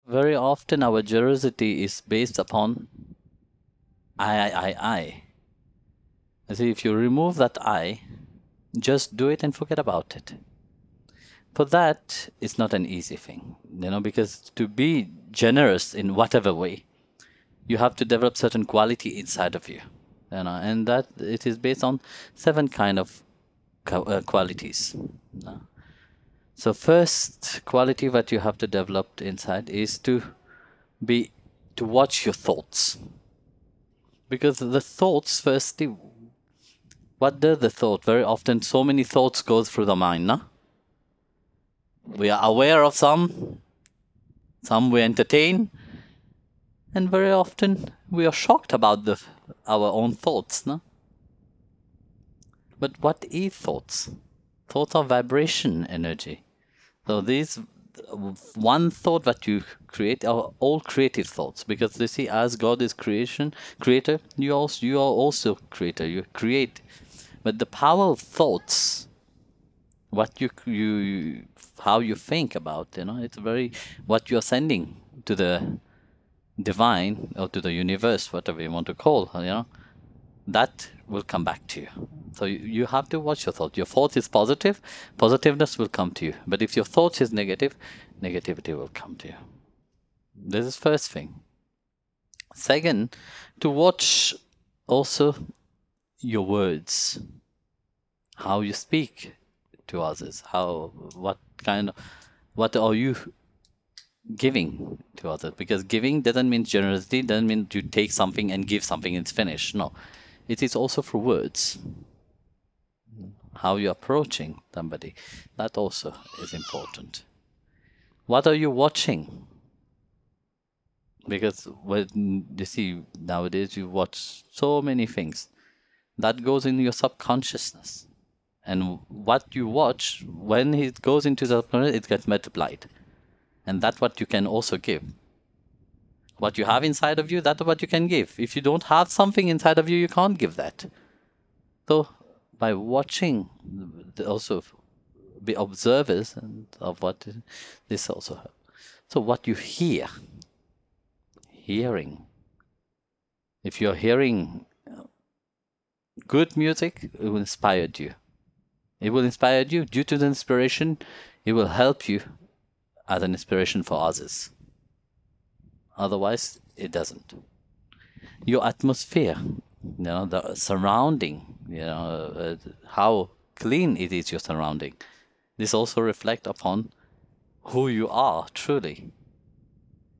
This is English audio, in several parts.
Very often our generosity is based upon I. You see, if you remove that I, just do it and forget about it. For that, it's not an easy thing, because to be generous in whatever way, you have to develop certain quality inside of you, and that it is based on 7 kind of qualities. So first quality that you have to develop inside is to watch your thoughts, because the thoughts, firstly, what does the thought? Very often, so many thoughts go through the mind. No? We are aware of some we entertain, and very often we are shocked about our own thoughts. No? But what is thoughts? Thoughts are vibration energy. So these one thought that you create are all creative thoughts, because you see, as God is creator, you are also creator. You create, but the power of thoughts, what how you think about, it's very what you're sending to the divine or to the universe, whatever you want to call, that will come back to you. So you have to watch your thought. Your thought is positive, positiveness will come to you. But if your thought is negative, negativity will come to you. This is first thing. Second, to watch also your words, how you speak to others, what are you giving to others? Because giving doesn't mean generosity, doesn't mean you take something and give something and it's finished. No, it is also through words. How you're approaching somebody, that also is important. What are you watching? Because when you see nowadays, you watch so many things that goes in your subconsciousness, and what you watch, when it goes into the subconscious, it gets multiplied, and that's what you can also give. What you have inside of you, that's what you can give. If you don't have something inside of you, you can't give that. So by watching, also be observers of what this also helps. So what you hearing. If you're hearing good music, it will inspire you. It will inspire you. Due to the inspiration, it will help you as an inspiration for others. Otherwise, it doesn't. Your atmosphere, the surrounding, how clean it is, your surrounding. This also reflects upon who you are truly.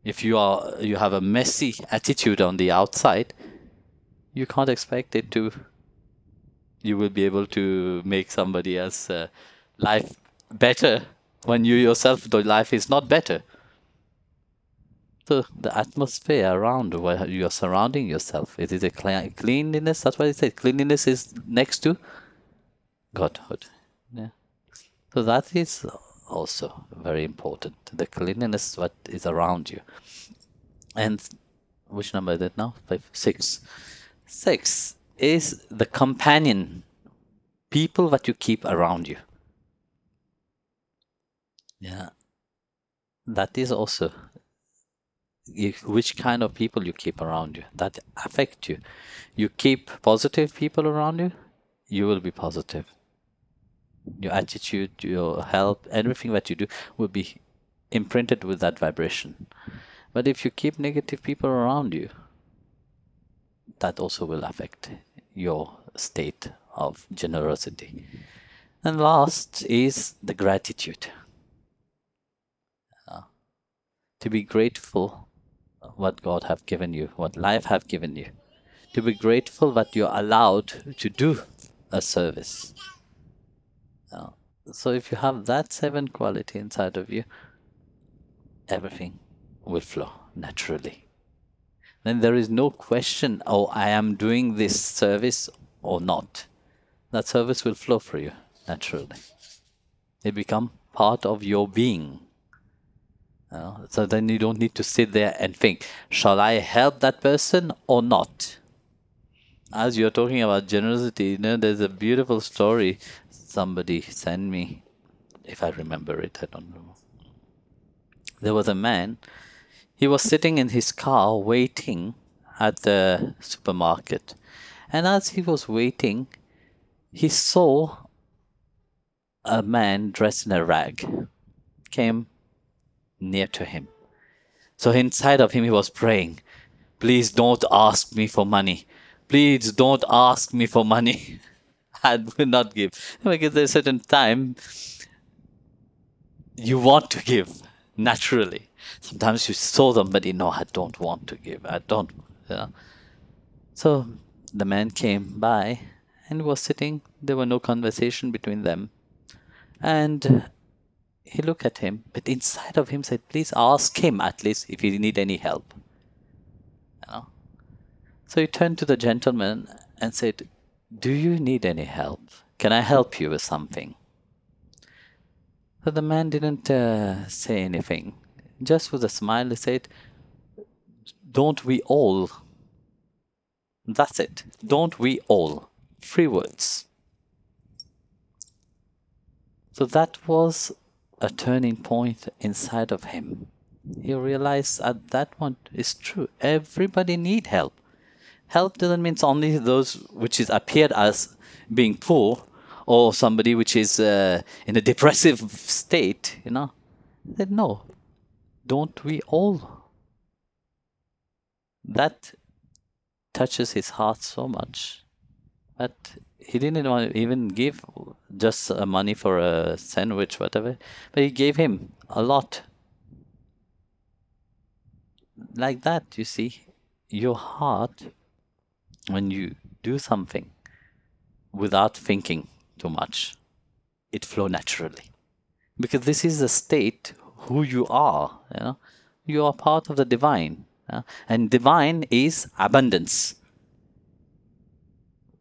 If you have a messy attitude on the outside, you can't expect you will be able to make somebody else's life better when you yourself, the life is not better. So the atmosphere around where you're surrounding yourself, it is a cleanliness. That's why I say cleanliness is next to Godhood. Yeah. So that is also very important. The cleanliness, what is around you. And which number is it now? 5, 6. 6 is the companion, people that you keep around you. Yeah. That is also which kind of people you keep around you, that affect you. You keep positive people around you, you will be positive. Your attitude, your help, everything that you do will be imprinted with that vibration. But if you keep negative people around you, that also will affect your state of generosity. And last is the gratitude. To be grateful what God have given you, what life have given you. To be grateful that you're allowed to do a service. So if you have that 7 quality inside of you, everything will flow naturally. Then there is no question, oh, I am doing this service or not. That service will flow for you naturally. It becomes part of your being. So then you don't need to sit there and think, shall I help that person or not? As you're talking about generosity, there's a beautiful story somebody sent me, if I remember it, I don't know. There was a man, He was sitting in his car waiting at the supermarket. And as he was waiting, he saw a man dressed in a rag came near to him. So inside of him, he was praying, please don't ask me for money. Please don't ask me for money. I will not give. Because there's a certain time you want to give naturally. Sometimes you saw them, but you know, I don't want to give. I don't. You know. So the man came by and was sitting. There were no conversation between them. And he looked at him, but inside of him said, please ask him at least if you need any help. You know? So he turned to the gentleman and said, do you need any help? Can I help you with something? So the man didn't say anything. Just with a smile, he said, don't we all? That's it. Don't we all? 3 words. So that was a turning point inside of him. He realized at that point it's true. Everybody need help. Help doesn't mean only those which is appeared as being poor or somebody which is in a depressive state, you know. He said, no, don't we all? That touches his heart so much that he didn't want to even give just money for a sandwich, whatever, but he gave him a lot. Like that, you see, your heart, when you do something without thinking too much, it flows naturally. Because this is the state who you are, you know. You are part of the divine. And divine is abundance.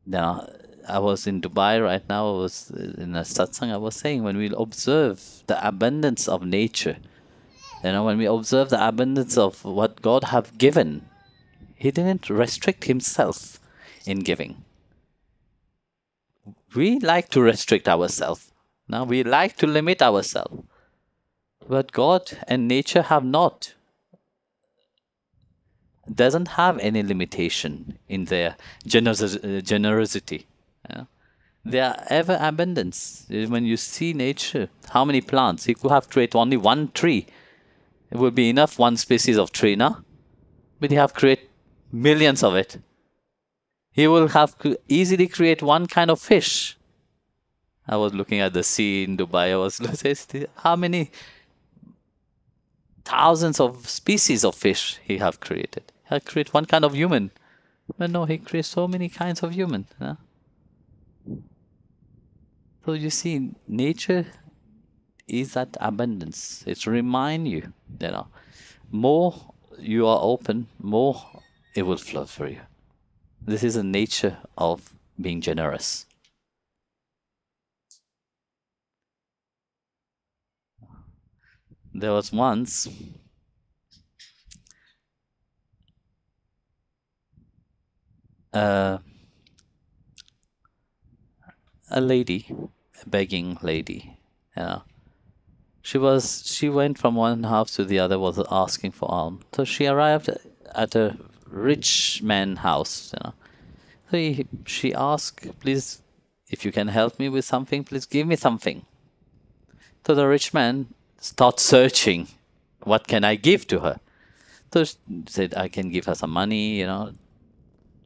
Now, I was in Dubai right now, I was in a satsang, I was saying when we observe the abundance of nature, you know, when we observe the abundance of what God have given, He didn't restrict Himself in giving. We like to restrict ourselves. Now we like to limit ourselves. But God and nature have not. Doesn't have any limitation in their generosity. Yeah. They are ever abundance. When you see nature, how many plants? He could have created only one tree. It would be enough, one species of tree, no? But he have created millions of it. He will have easily create one kind of fish. I was looking at the sea in Dubai. I was saying, how many thousands of species of fish he have created. He have created one kind of human. But no, he creates so many kinds of human. Yeah? So you see, nature is that abundance. It's remind you, you know, more you are open, more it will flow for you. This is the nature of being generous. There was once a lady, a begging lady, you know. She went from one house to the other, was asking for alms. So she arrived at a rich man's house, you know. So she asked, please, if you can help me with something, please give me something. So the rich man starts searching, what can I give to her? So she said, I can give her some money, you know.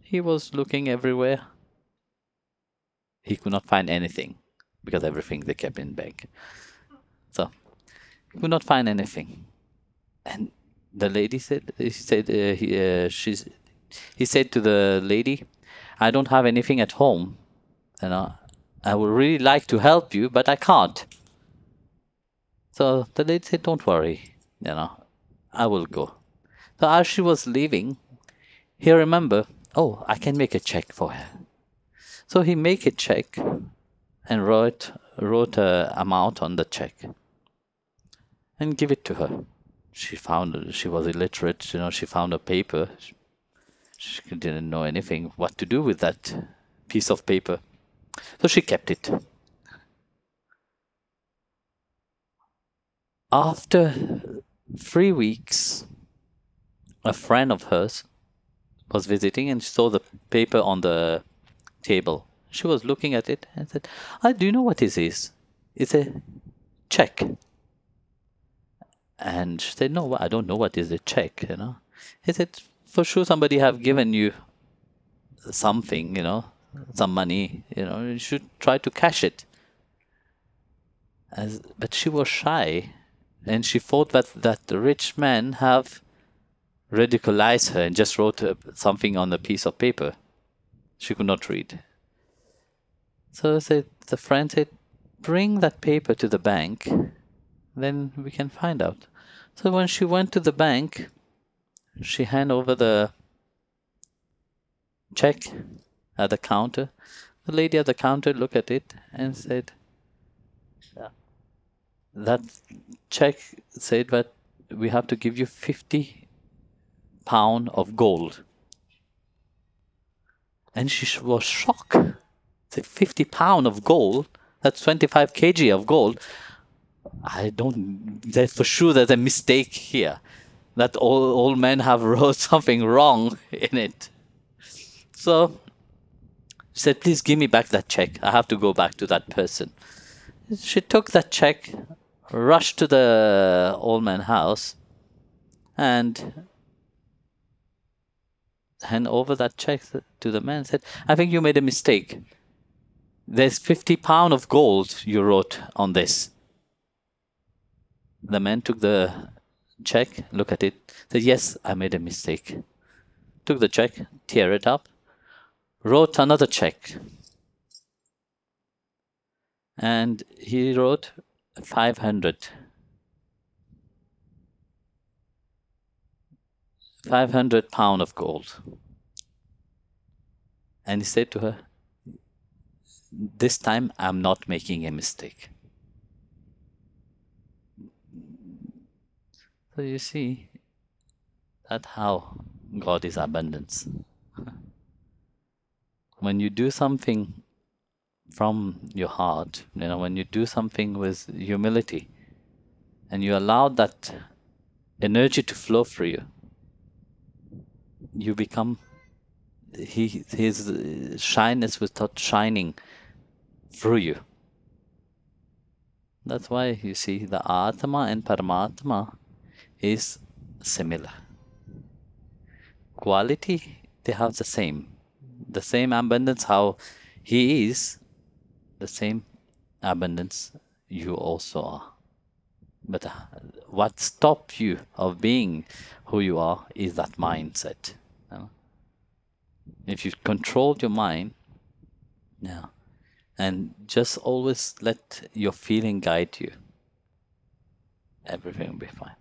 He was looking everywhere. He could not find anything because everything they kept in bank. So he could not find anything. And the lady said, he said to the lady, I don't have anything at home. You know, I would really like to help you, but I can't. So the lady said, don't worry, you know, I will go. So as she was leaving, he remembered, oh, I can make a check for her. So he made a check and wrote a amount on the check and give it to her. She was illiterate, you know, she found a paper. She didn't know anything, what to do with that piece of paper. So she kept it. After 3 weeks, a friend of hers was visiting and she saw the paper on the table. She was looking at it and said, do you know what this is? It's a check. And she said, no, I don't know what is a check, you know. He said, for sure somebody have given you something, you know, some money, you know, you should try to cash it. But she was shy, and she thought that the rich man have ridiculized her and just wrote something on a piece of paper. She could not read. So the friend said, bring that paper to the bank, then we can find out. So when she went to the bank, she handed over the check at the counter. The lady at the counter looked at it and said, that check said that we have to give you 50 pounds of gold. And she was shocked. Said 50 pounds of gold? That's 25 kg of gold. There's for sure there's a mistake here. That all men have wrote something wrong in it. So she said, please give me back that check. I have to go back to that person. She took that check, rushed to the old man's house, and hand over that check to the man and said, I think you made a mistake. There's 50 pounds of gold you wrote on this. The man took the check, looked at it, said, yes, I made a mistake. Took the check, tear it up, wrote another check. And he wrote 500 pounds of gold. And he said to her, this time I'm not making a mistake. So you see, that's how God is abundance. When you do something from your heart, you know, when you do something with humility, and you allow that energy to flow through you, you become, his shyness will start shining through you. That's why you see the Atma and Paramatma is similar. Quality, they have the same abundance. How he is, the same abundance you also are. But what stops you of being who you are is that mindset. You know? If you control your mind, and just always let your feeling guide you, everything will be fine.